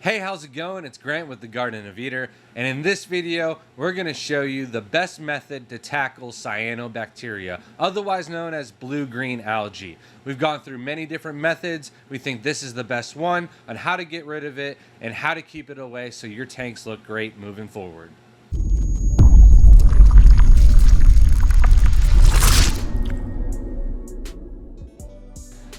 Hey, how's it going? It's Grant with the Garden of Eder, and in this video, we're going to show you the best method to tackle cyanobacteria, otherwise known as blue-green algae. We've gone through many different methods. We think this is the best one on how to get rid of it and how to keep it away so your tanks look great moving forward.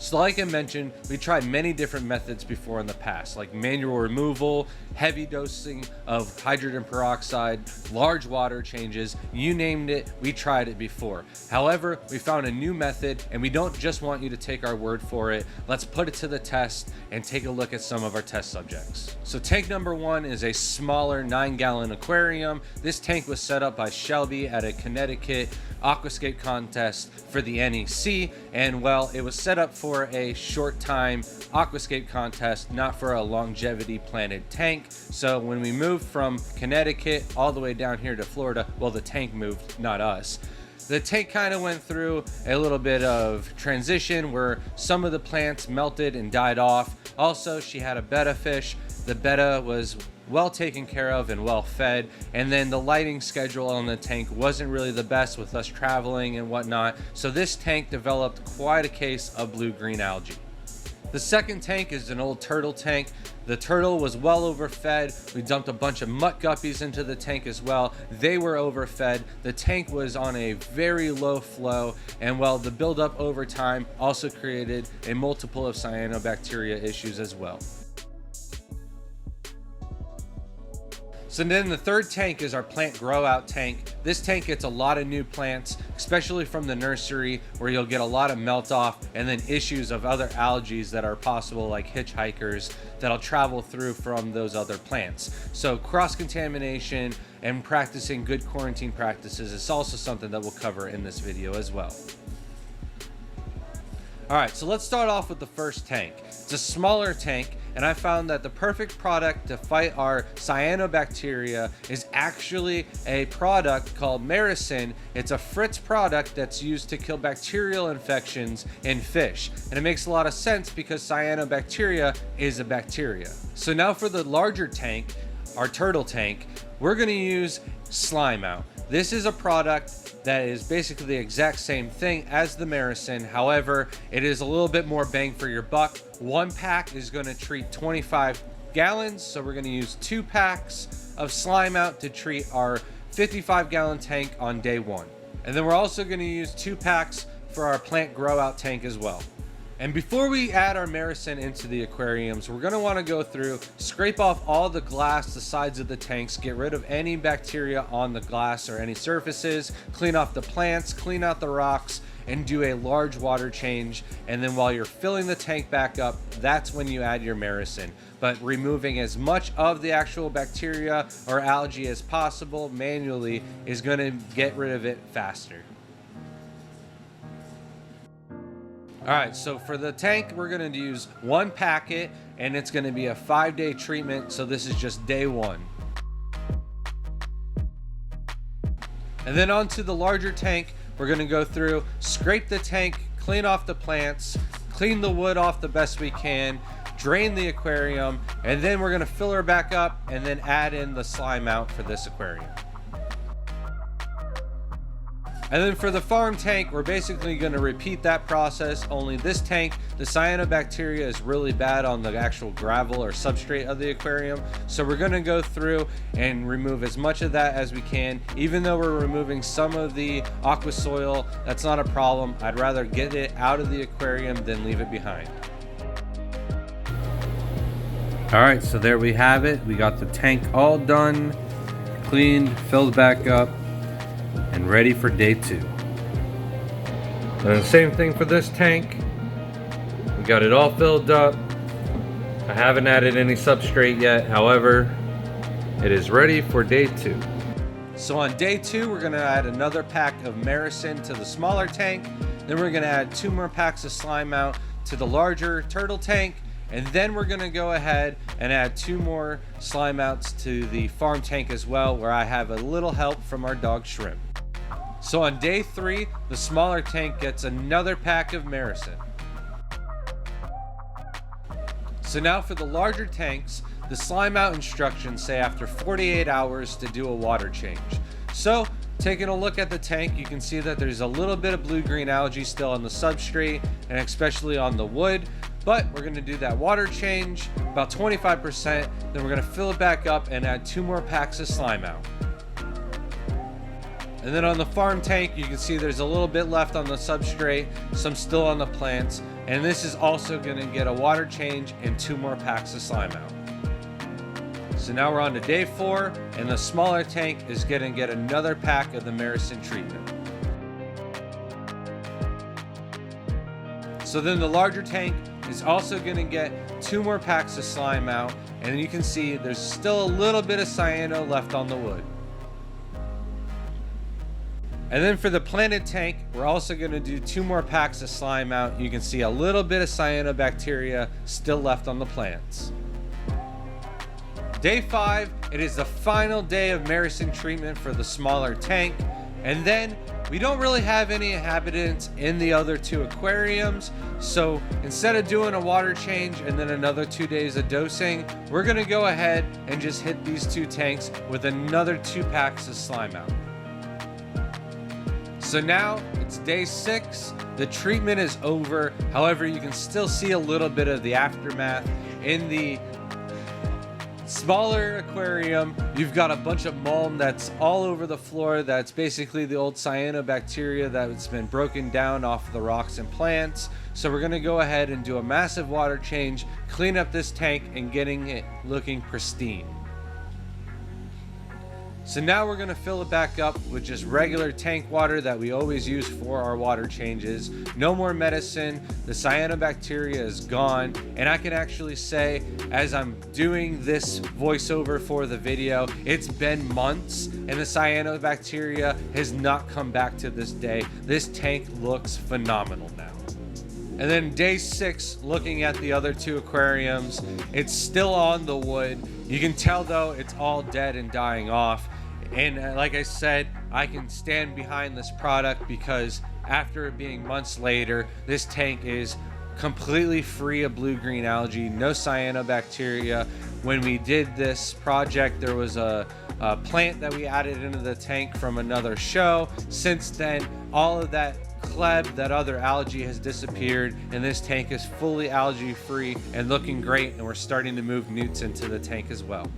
So like I mentioned, we tried many different methods before in the past, like manual removal, heavy dosing of hydrogen peroxide, large water changes, you named it, we tried it before. However, we found a new method and we don't just want you to take our word for it. Let's put it to the test and take a look at some of our test subjects. So tank number one is a smaller 9-gallon aquarium. This tank was set up by Shelby at a Connecticut aquascape contest for the NEC, and well, it was set up for a short time aquascape contest, not for a longevity planted tank. So when we moved from Connecticut all the way down here to Florida, well, the tank moved, not us. The tank kind of went through a little bit of transition where some of the plants melted and died off. Also, she had a betta fish. The betta was well taken care of and well fed, and then the lighting schedule on the tank wasn't really the best with us traveling and whatnot, so this tank developed quite a case of blue-green algae. The second tank is an old turtle tank. The turtle was well overfed. We dumped a bunch of mutt guppies into the tank as well. They were overfed. The tank was on a very low flow, and well, the buildup over time also created a multiple of cyanobacteria issues as well. So then the third tank is our plant grow out tank. This tank gets a lot of new plants, especially from the nursery, where you'll get a lot of melt off and then issues of other algae that are possible, like hitchhikers that'll travel through from those other plants. So cross-contamination and practicing good quarantine practices is also something that we'll cover in this video as well. All right, so let's start off with the first tank. It's a smaller tank, and I found that the perfect product to fight our cyanobacteria is actually a product called Maracyn. It's a Fritz product that's used to kill bacterial infections in fish. And it makes a lot of sense because cyanobacteria is a bacteria. So now for the larger tank, our turtle tank, we're gonna use Slime Out. This is a product that is basically the exact same thing as the Maracyn. However, it is a little bit more bang for your buck. One pack is going to treat 25 gallons, so we're going to use 2 packs of Slime Out to treat our 55-gallon tank on day one. And then we're also going to use 2 packs for our plant grow out tank as well. And before we add our Maracyn into the aquariums, we're going to want to go through, scrape off all the glass, the sides of the tanks, get rid of any bacteria on the glass or any surfaces, clean off the plants, clean out the rocks, and do a large water change. And then while you're filling the tank back up, that's when you add your Maracyn. But removing as much of the actual bacteria or algae as possible manually is going to get rid of it faster. All right, so for the tank, we're gonna use 1 packet, and it's gonna be a 5-day treatment, so this is just day 1. And then onto the larger tank, we're gonna go through, scrape the tank, clean off the plants, clean the wood off the best we can, drain the aquarium, and then we're gonna fill her back up and then add in the Slime Out for this aquarium. And then for the farm tank, we're basically going to repeat that process, only this tank, the cyanobacteria is really bad on the actual gravel or substrate of the aquarium. So we're going to go through and remove as much of that as we can. Even though we're removing some of the aqua soil, that's not a problem. I'd rather get it out of the aquarium than leave it behind. All right, so there we have it. We got the tank all done, cleaned, filled back up, and ready for day 2. And the same thing for this tank. We got it all filled up. I haven't added any substrate yet, however, it is ready for day 2. So on day 2, we're gonna add another pack of Maracyn to the smaller tank. Then we're gonna add 2 more packs of Slime Out to the larger turtle tank. And then we're gonna go ahead and add 2 more Slime Outs to the farm tank as well, where I have a little help from our dog Shrimp. So on day 3, the smaller tank gets another pack of Maracyn. So now for the larger tanks, the slime out instructions say after 48 hours to do a water change. So taking a look at the tank, you can see that there's a little bit of blue-green algae still on the substrate and especially on the wood, but we're going to do that water change, about 25%, then we're going to fill it back up and add 2 more packs of slime out. And then on the farm tank, you can see there's a little bit left on the substrate, some still on the plants, and this is also going to get a water change and 2 more packs of slime out. So now we're on to day 4, and the smaller tank is going to get another pack of the Maracyn treatment. So then the larger tank is also going to get 2 more packs of slime out, and you can see there's still a little bit of cyano left on the wood. And then for the planted tank, we're also going to do 2 more packs of slime out. You can see a little bit of cyanobacteria still left on the plants. Day 5, it is the final day of Maracyn treatment for the smaller tank. And then we don't really have any inhabitants in the other 2 aquariums. So instead of doing a water change and then another 2 days of dosing, we're going to go ahead and just hit these 2 tanks with another 2 packs of slime out. So now it's day 6, the treatment is over. However, you can still see a little bit of the aftermath. In the smaller aquarium, you've got a bunch of mulm that's all over the floor. That's basically the old cyanobacteria that's been broken down off the rocks and plants. So we're gonna go ahead and do a massive water change, clean up this tank and getting it looking pristine. So now we're going to fill it back up with just regular tank water that we always use for our water changes. No more medicine. The cyanobacteria is gone. And I can actually say, as I'm doing this voiceover for the video, it's been months and the cyanobacteria has not come back to this day. This tank looks phenomenal now. And then day 6, looking at the other 2 aquariums, it's still on the wood. You can tell though it's all dead and dying off. And like I said, I can stand behind this product because after it being months later, this tank is completely free of blue-green algae, no cyanobacteria. When we did this project, there was a plant that we added into the tank from another show. Since then, all of that cleb, that other algae, has disappeared, and this tank is fully algae free and looking great, and we're starting to move newts into the tank as well.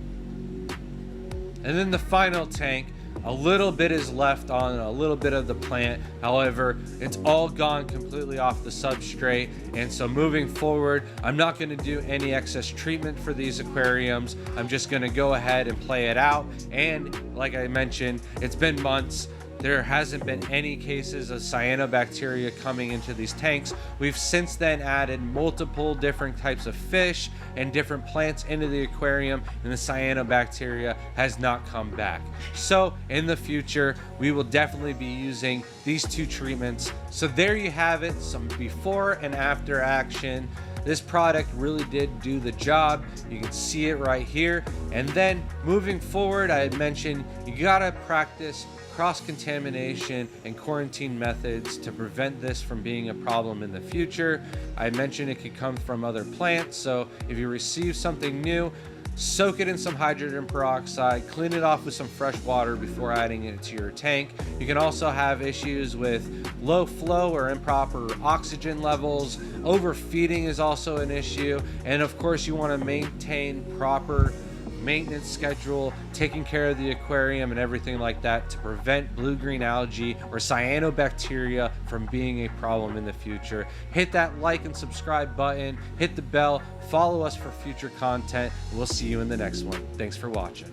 And then the final tank, a little bit is left on a little bit of the plant. However, it's all gone completely off the substrate. And so moving forward, I'm not going to do any excess treatment for these aquariums. I'm just going to go ahead and play it out. And like I mentioned, it's been months. There hasn't been any cases of cyanobacteria coming into these tanks. We've since then added multiple different types of fish and different plants into the aquarium, and the cyanobacteria has not come back. So in the future, we will definitely be using these 2 treatments. So there you have it, some before and after action. This product really did do the job. You can see it right here. And then moving forward, I had mentioned you gotta practice cross-contamination and quarantine methods to prevent this from being a problem in the future. I mentioned it could come from other plants, so if you receive something new, soak it in some hydrogen peroxide, clean it off with some fresh water before adding it to your tank. You can also have issues with low flow or improper oxygen levels. Overfeeding is also an issue, and of course you want to maintain proper maintenance schedule, taking care of the aquarium and everything like that to prevent blue-green algae or cyanobacteria from being a problem in the future. Hit that like and subscribe button, hit the bell, follow us for future content. We'll see you in the next one. Thanks for watching.